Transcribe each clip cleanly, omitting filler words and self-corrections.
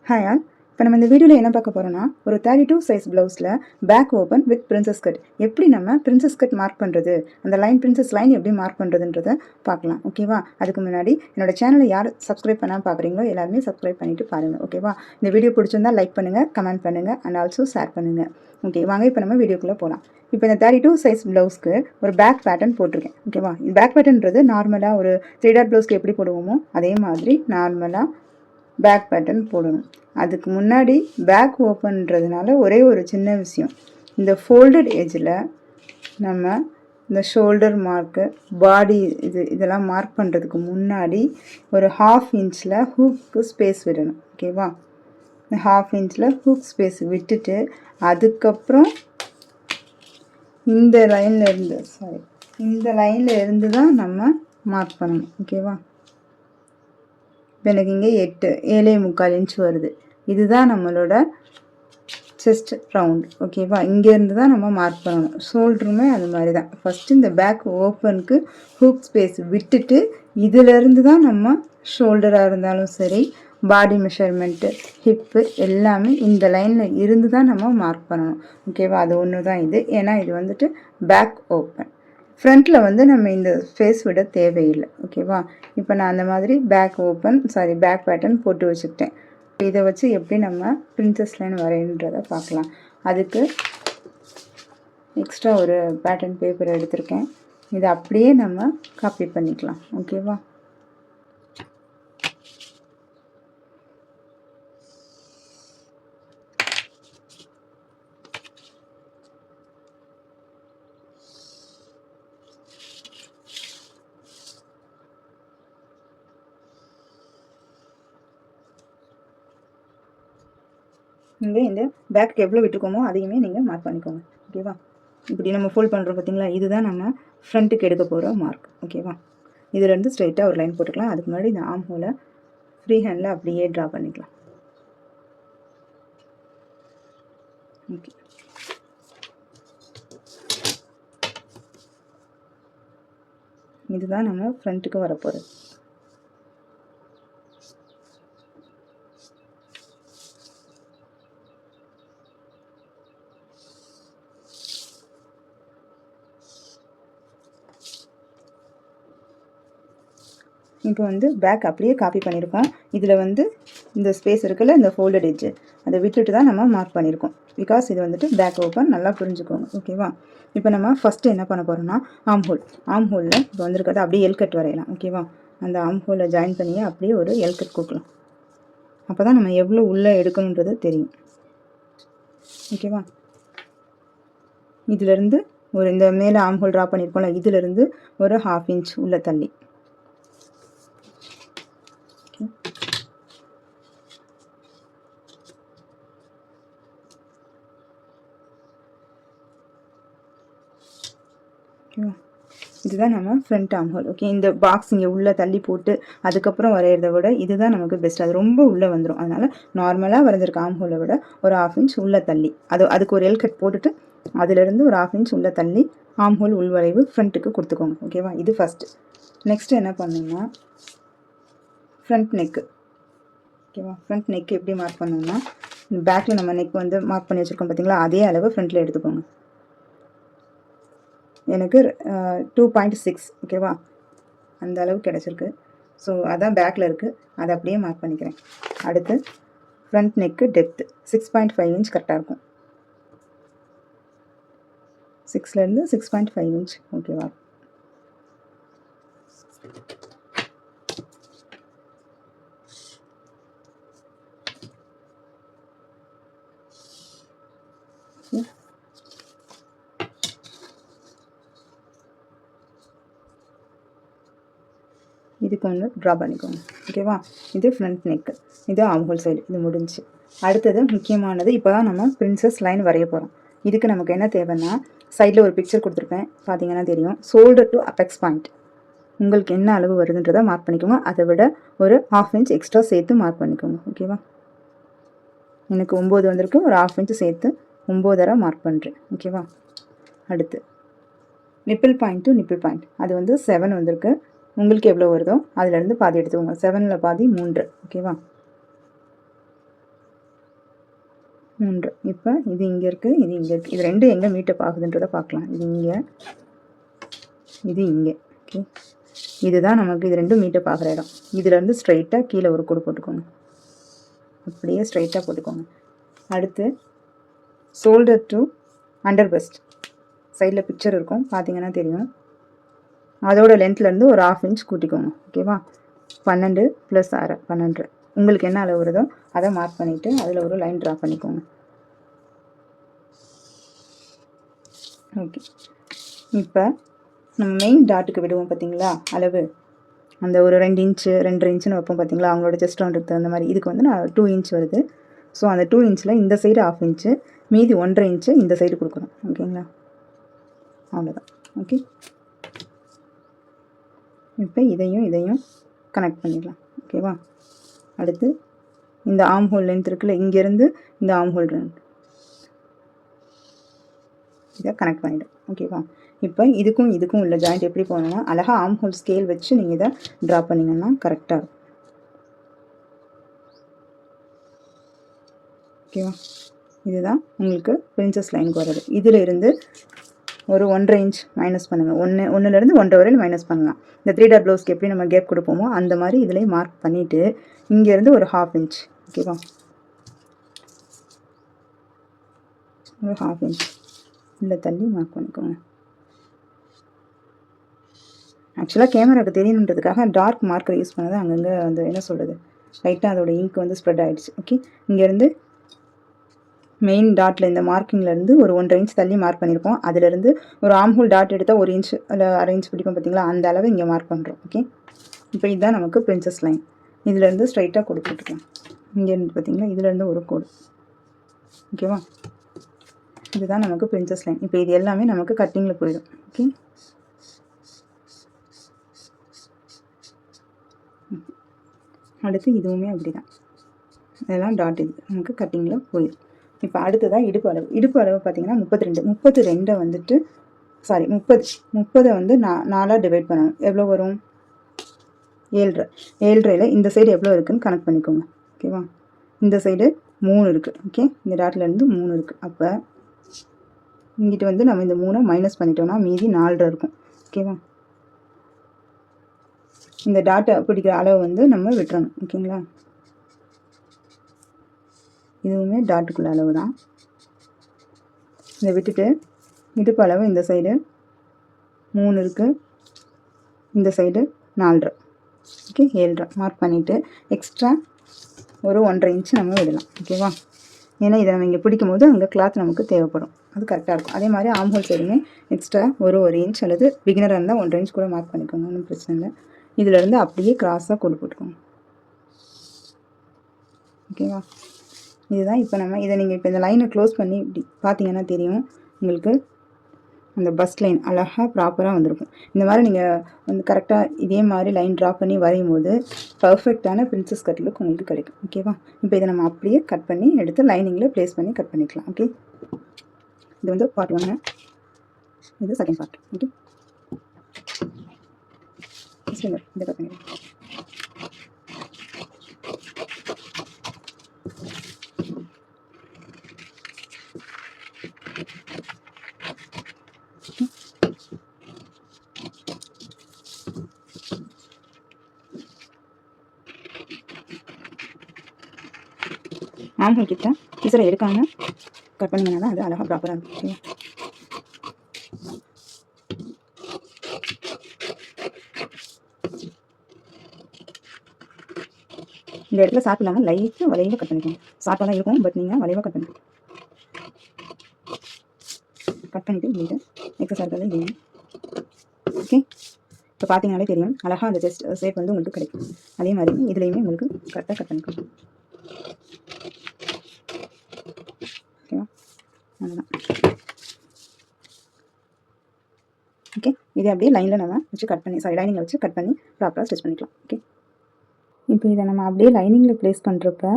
Hi all. இப்போ நம்ம இந்த வீடியோவில் என்ன பார்க்க போகிறோம்னா, ஒரு 32 சைஸ் ப்ளவுஸில் back open with princess cut எப்படி நம்ம பிரின்சஸ் கட் மார்க் பண்ணுறது, அந்த லைன் பிரின்சஸ் லைன் எப்படி மார்க் பண்ணுறதுன்றதை பார்க்கலாம். ஓகேவா? அதுக்கு முன்னாடி என்னோட சேனலை யார் சப்ஸ்கிரைப் பண்ணால் பார்க்குறீங்களோ எல்லாருமே சப்ஸ்கிரைப் பண்ணிவிட்டு பாருங்கள். ஓகேவா? இந்த வீடியோ பிடிச்சிருந்தா லைக் பண்ணுங்கள், கமெண்ட் பண்ணுங்கள் அண்ட் ஆல்சோ ஷேர் பண்ணுங்கள். ஓகே, வாங்க இப்போ நம்ம வீடியோக்குள்ளே போகலாம். இப்போ இந்த 32 சைஸ் ப்ளவுஸ்க்கு ஒரு பேக் பேட்டர்ன் போட்டிருக்கேன். ஓகேவா? இந்த பேக் பேட்டர்ன்றது நார்மலாக ஒரு 3 டாட் ப்ளவுஸ்க்கு எப்படி போடுவோமோ அதே மாதிரி நார்மலாக பேக் பேட்டர்ன் போடணும். அதுக்கு முன்னாடி பேக் ஓப்பன்றதுனால ஒரே ஒரு சின்ன விஷயம், இந்த ஃபோல்டட் எஜ்ஜில் நம்ம இந்த ஷோல்டர் மார்க்கு, பாடி இதெல்லாம் மார்க் பண்ணுறதுக்கு முன்னாடி ஒரு 1/2 இன்ச்சில் ஹூக்கு ஸ்பேஸ் விடணும். ஓகேவா? இந்த 1/2 இன்ச்சில் ஹூக் ஸ்பேஸ் விட்டுட்டு அதுக்கப்புறம் இந்த லைனில் இருந்து தான் நம்ம மார்க் பண்ணணும். ஓகேவா? இப்போ எனக்கு இங்கே 7.25 இன்ச் வருது. இதுதான் நம்மளோட செஸ்ட் ரவுண்ட். ஓகேவா? இங்கேருந்து தான் நம்ம மார்க் பண்ணணும். ஷோல்டருமே அது மாதிரி தான். ஃபஸ்ட்டு இந்த பேக் ஓப்பனுக்கு ஹூக் ஸ்பேஸ் விட்டுட்டு இதிலேருந்து தான் நம்ம ஷோல்டராக இருந்தாலும் சரி, பாடி மெஷர்மெண்ட்டு, ஹிப்பு எல்லாமே இந்த லைனில் இருந்து தான் நம்ம மார்க் பண்ணணும். ஓகேவா? அது ஒன்று தான் இது. ஏன்னா இது வந்துட்டு பேக் ஓப்பன். ஃப்ரண்ட்டில் நம்ம இந்த ஃபேஸ் விட தேவையில்லை. ஓகேவா? இப்போ நான் அந்த மாதிரி பேக் பேட்டர்ன் போட்டு வச்சுக்கிட்டேன். இதை வச்சு எப்படி நம்ம பிரின்சஸ் லைன் வரையன்றதை பார்க்கலாம். அதுக்கு எக்ஸ்ட்ரா ஒரு பேட்டர்ன் பேப்பர் எடுத்திருக்கேன். இதை அப்படியே நம்ம காப்பி பண்ணிக்கலாம். ஓகேவா? இங்கே இந்த பேக்கு எவ்வளோ விட்டுருக்கோமோ அதையுமே நீங்கள் மார்க் பண்ணிக்கோங்க. ஓகேவா? இப்படி நம்ம ஃபோல்ட் பண்ணுறோம் பார்த்தீங்களா, இதுதான் நம்ம ஃப்ரண்ட்டுக்கு எடுக்க போகிற மார்க். ஓகேவா? இதிலேருந்து ஸ்ட்ரைட்டாக ஒரு லைன் போட்டுக்கலாம். அதுக்கு முன்னாடி இந்த ஆர்ம் ஹோலை ஃப்ரீ ஹேண்டில் அப்படியே ட்ரா பண்ணிக்கலாம். ஓகே, இதுதான் நம்ம ஃப்ரண்ட்டுக்கு வரப்போகிறது. இப்போ பேக் அப்படியே காப்பி பண்ணியிருக்கோம். இதில் இந்த ஸ்பேஸ் இருக்குல்ல, இந்த ஃபோல்டட் எட்ஜு அதை விட்டுட்டு தான் நம்ம மார்க் பண்ணியிருக்கோம். பிகாஸ் இது பேக் ஓப்பன், நல்லா புரிஞ்சுக்கோங்க. ஓகேவா? இப்போ நம்ம ஃபஸ்ட்டு என்ன பண்ண போகிறோம்னா, ஆம் ஹோலில் இப்போ வந்திருக்கிறத அப்படியே எல்கட் வரையலாம். ஓகேவா? அந்த ஆம் ஹோலில் ஜாயின் பண்ணியே அப்படியே ஒரு எல்கட் கொடுக்கலாம். அப்போ தான் நம்ம எவ்வளோ உள்ளே எடுக்கணுன்றது தெரியும். ஓகேவா? இதிலேருந்து இந்த மேலே ஆம் ஹோல் ட்ரா பண்ணியிருக்கோம்ல, இதிலேருந்து ஒரு 1/2 இன்ச் உள்ளே தள்ளி இதுதான் நம்ம ஃப்ரண்ட் ஆர்ம் ஹோல். ஓகே, இந்த பாக்ஸ் இங்கே உள்ளே தள்ளி போட்டு அதுக்கப்புறம் வரைகிறத விட இதுதான் நமக்கு பெஸ்ட். அது ரொம்ப உள்ளே வந்துடும். அதனால் நார்மலாக வரைஞ்சிருக்க ஆர்ம் ஹோலை விட ஒரு 1/2 இன்ச் உள்ளே தள்ளி அதுக்கு ஒரு எல் கட் போட்டுட்டு அதிலிருந்து ஒரு 1/2 இன்ச் உள்ளே தள்ளி ஆர்ம் ஹோல் உள்வளைவு ஃப்ரண்ட்டுக்கு கொடுத்துக்கோங்க. ஓகேவா? இது ஃபஸ்ட்டு. நெக்ஸ்ட்டு என்ன பண்ணணும்னா, ஃப்ரண்ட் நெக்கு. ஓகேவா? ஃப்ரண்ட் நெக் எப்படி மார்க் பண்ணணும்னா, பேக்கில் நம்ம நெக் மார்க் பண்ணி வச்சுருக்கோம் பார்த்தீங்களா, அதே அளவு ஃப்ரண்ட்டில் எடுத்துக்கோங்க. எனக்கு 2.6. ஓகேவா? அந்த அளவு கிடச்சிருக்கு. ஸோ அதான் பேக்கில் இருக்குது. அதை அப்படியே மார்க் பண்ணிக்கிறேன். அடுத்து ஃப்ரண்ட் நெக்கு டெப்த்து 6.5 இன்ச் கரெக்டாக இருக்கும். 6லேருந்து 6.5 இன்ச். ஓகேவா? இதுக்கு ட்ரா பண்ணிக்கோங்க. ஓகேவா? இது ஃப்ரண்ட் நெக்கு, இது ஆர்ம் ஹோல் சைடு. இது முடிஞ்சு. அடுத்தது முக்கியமானது, இப்போ தான் நம்ம பிரின்சஸ் லைன் வரைய போகிறோம். இதுக்கு நமக்கு என்ன தேவைன்னா, சைடில் ஒரு பிக்சர் கொடுத்துருப்பேன், பார்த்தீங்கன்னா தெரியும். ஷோல்டர் டு அபெக்ஸ் பாயிண்ட் உங்களுக்கு என்ன அளவு வருதுன்றதை மார்க் பண்ணிக்கோங்க. அதை விட ஒரு 1/2 இன்ச் எக்ஸ்ட்ரா சேர்த்து மார்க் பண்ணிக்கோங்க. ஓகேவா? எனக்கு 9 வந்திருக்கு. ஒரு 1/2 இன்ச் சேர்த்து 9.5 மார்க் பண்ணுறேன். ஓகேவா? அடுத்து nibble point to nibble point, அது 7 வந்திருக்கு. உங்களுக்கு எவ்வளோ வருதோ அதிலேருந்து பாதி எடுத்துக்கோங்க. 7ல் பாதி 3. ஓகேவா? 3. இப்போ இது இங்கே இருக்குது, இது இங்கே இருக்குது. இது ரெண்டும் எங்கே மீட்டப் ஆகுதுன்றதை பார்க்கலாம். இது இங்கே, இது இங்கே. ஓகே, இதுதான் நமக்கு இது ரெண்டும் மீட்டப் ஆகிற இடம். இதிலேருந்து ஸ்ட்ரைட்டாக கீழே ஒரு கோடு போட்டுக்கோங்க. அப்படியே ஸ்ட்ரைட்டாக போட்டுக்கோங்க. அடுத்து ஷோல்டர் டு அண்டர் பெஸ்ட் சைடில் பிக்சர் இருக்கும், பார்த்தீங்கன்னா தெரியும். அதோட லென்த்லேருந்து ஒரு 1/2 இன்ச் கூட்டிக்கோங்க. ஓகேவா? 12 + 6 12. உங்களுக்கு என்ன அளவு வருதோ அதை மார்க் பண்ணிவிட்டு அதில் ஒரு லைன் ட்ரா பண்ணிக்கோங்க. ஓகே, இப்போ நம்ம மெயின் டாட்டுக்கு விடுவோம் பார்த்தீங்களா அளவு, அந்த ஒரு 2 இன்ச்சு 2.5 இன்ச்சுன்னு வைப்போம் பார்த்தீங்களா, அவங்களோட செஸ்ட் ரவுண்டுக்கு தகுந்த மாதிரி. இதுக்கு வந்து நான் 2 இன்ச் வருது. ஸோ அந்த 2 இன்ச்சில் இந்த சைடு 1/2 இன்ச்சு, மீதி 1.5 இன்ச்சு இந்த சைடு கொடுக்கணும். ஓகேங்களா? அவ்வளோதான். ஓகே, இப்போ இதையும் கனெக்ட் பண்ணிடலாம். ஓகேவா? அடுத்து இந்த ஆர்ம் ஹோல் லென்த் இருக்குல்ல, இங்கேருந்து இந்த ஆர்ம் ஹோல் லென்த் இதை கனெக்ட் பண்ணிவிடும். ஓகேவா? இப்போ இதுக்கும் உள்ள ஜாயிண்ட் எப்படி போகணும்னா, அழகாக ஆர்ம் ஹோல் ஸ்கேல் வச்சு நீங்கள் இதை ட்ரா பண்ணிங்கன்னா கரெக்டாக இருக்கும். ஓகேவா? இதுதான் உங்களுக்கு பிரின்சஸ் லைனுக்கு வர்றது. இதில் இருந்து ஒரு 1.5 இன்ச் மைனஸ் பண்ணுங்கள். ஒன்றுலேருந்து 1.5 வரையில் மைனஸ் பண்ணலாம். இந்த 3 டாட் ப்ளவுஸ்க்கு எப்படி நம்ம கேப் கொடுப்போமோ அந்த மாதிரி இதுலேயும் மார்க் பண்ணிவிட்டு இங்கேருந்து ஒரு 1/2 இன்ச். ஓகேவா? ஒரு 1/2 இன்ச் இல்லை தள்ளி மார்க் பண்ணிக்கோங்க. ஆக்சுவலாக கேமராவுக்கு தெரியணுன்றதுக்காக டார்க் மார்க்கர் யூஸ் பண்ணது, அங்கங்கே அந்த என்ன சொல்கிறது, லைட்டாக அதோட இங்க் வந்து ஸ்ப்ரெட் ஆகிடுச்சு. ஓகே, இங்கேருந்து மெயின் டாட்டில் இந்த மார்க்கிங்லேருந்து ஒரு 1.5 இன்ச் தள்ளி மார்க் பண்ணியிருக்கோம். அதிலிருந்து ஒரு ஆர்ம் ஹோல் டாட் எடுத்தால் 1 இன்ச் இல்லை 1/2 இன்ச் பிடிக்கும் பார்த்தீங்களா, அந்த அளவு இங்கே மார்க் பண்ணுறோம். ஓகே, இப்போ இதுதான் நமக்கு பிரின்சஸ் லைன். இதிலேருந்து ஸ்ட்ரைட்டாக கோடு போட்டுக்கலாம். இங்கேருந்து பார்த்தீங்களா, இதிலேருந்து ஒரு கோடு. ஓகேவா? இதுதான் நமக்கு பிரின்சஸ் லைன். இப்போ இது எல்லாமே நமக்கு கட்டிங்கில் போயிடும். ஓகே, அடுத்து இதுவுமே அப்படி தான், இதெல்லாம் டாட் இது நமக்கு கட்டிங்கில் போயிடும். இப்போ அடுத்ததாக இடுப்பு அளவு. இடுப்பு அளவு பார்த்தீங்கன்னா 32 வந்துட்டு 30 வந்து 4ஆக டிவைட் பண்ணணும். எவ்வளோ வரும்? 7.5 இந்த சைடு எவ்வளோ இருக்குதுன்னு கனெக்ட் பண்ணிக்கோங்க. ஓகேவா? இந்த சைடு 3 இருக்குது. ஓகே, இந்த டாட்லேருந்து 3 இருக்குது. அப்போ இங்கிட்டு வந்து நம்ம இந்த 3 மைனஸ் பண்ணிட்டோம்னா மீதி 4 இருக்கும். ஓகேவா? இந்த டாட்டை பிடிக்கிற அளவு வந்து நம்ம விட்டுறணும். ஓகேங்களா? இதுவுமே டாட்டுக்குள்ள அளவு தான். இதை விட்டுட்டு இடுப்பு அளவு இந்த சைடு 3 இருக்குது, இந்த சைடு 4.5. ஓகே, 7.5 மார்க் பண்ணிவிட்டு எக்ஸ்ட்ரா ஒரு 1.5 இன்ச் நம்ம விடலாம். ஓகேவா? ஏன்னா இதை நம்ம இங்கே பிடிக்கும் போது அங்கே கிளாத் நமக்கு தேவைப்படும், அது கரெக்டாக இருக்கும். அதே மாதிரி ஆர்ம் ஹோல் சைடுமே எக்ஸ்ட்ரா ஒரு இன்ச் அல்லது பிகினராக இருந்தால் 1.5 இன்ச் கூட மார்க் பண்ணிக்கோங்க, ஒன்றும் பிரச்சனை இல்லை. இதிலேருந்து அப்படியே கிராஸாக கோடு போட்டுக்கோங்க. ஓகேவா? இதுதான். இப்போ நம்ம இதை நீங்கள் இப்போ இந்த லைனை க்ளோஸ் பண்ணி இப்படி பார்த்தீங்கன்னா தெரியும் உங்களுக்கு, அந்த பஸ்ட் லைன் அழகாக ப்ராப்பராக வந்திருக்கும். இந்த மாதிரி நீங்கள் வந்து கரெக்டாக இதே மாதிரி லைன் ட்ரா பண்ணி வரையும் போது பர்ஃபெக்டான பிரின்சஸ் கட் லுக் உங்களுக்கு கிடைக்கும். ஓகேவா? இப்போ இதை நம்ம அப்படியே கட் பண்ணி எடுத்து லைனிங்கில் ப்ளேஸ் பண்ணி கட் பண்ணிக்கலாம். ஓகே, இது வந்து பார்ட் 1, இது செகண்ட் பார்ட். ஓகே, இதை கட் பண்ணிடுறேன். ஆம்ஹோல் கிட்ட டீச்சரை எடுக்காம கட் பண்ணிங்கன்னா தான் அது அழகாக ப்ராப்பராக இருக்கும். சரியா? இந்த இடத்துல சாப்பிட்டு இல்லாமல் லைட்டாக வளைவாக கட் பண்ணிக்கோங்க. சாப்பாக தான் இருக்கும், பட் நீங்கள் வளைவாக கட் பண்ணிக்கோங்க. கட் பண்ணிவிட்டு இது எக்ஸஸ் இருக்கிறது இல்லைங்க. ஓகே, இப்போ பார்த்தீங்கன்னாலே தெரியும் அழகாக அந்த ஜஸ்ட் ஷேப் வந்து உங்களுக்கு கிடைக்கும். அதே மாதிரி இதுலேயுமே உங்களுக்கு கரெக்டாக கட் பண்ணிக்கோங்க. ஓகேவா? அதுதான். ஓகே, இதே அப்படியே லைனில் நம்ம வச்சு கட் பண்ணி லைனிங்கில் வச்சு கட் பண்ணி ப்ராப்பராக ஸ்டிச் பண்ணிக்கலாம். ஓகே, இப்போ இதை நம்ம அப்படியே லைனிங்கில் ப்ளேஸ் பண்ணுறப்ப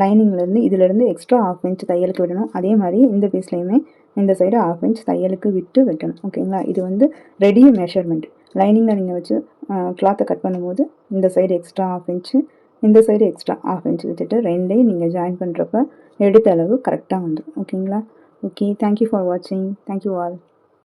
லைனிங்லேருந்து இதிலேருந்து எக்ஸ்ட்ரா 1/2 இன்ச் தையலுக்கு விடணும். அதே மாதிரி இந்த பீஸ்லேயுமே இந்த சைடு 1/2 இன்ச் தையலுக்கு விட்டு வெட்டணும். ஓகேங்களா? இது வந்து ரெடி மெஷர்மெண்ட். லைனிங்கில் நீங்கள் வச்சு கிளாத்தை கட் பண்ணும்போது இந்த சைடு எக்ஸ்ட்ரா 1/2 இன்ச்சு, இந்த சைடு எக்ஸ்ட்ரா 1/2 இன்ச் விட்டுட்டு ரெண்டையும் நீங்கள் ஜாயின் பண்ணுறப்ப எடுத்த அளவு கரெக்டாக வந்துடும். ஓகேங்களா? ஓகே, தேங்க்யூ ஃபார் வாட்சிங். Thank you all.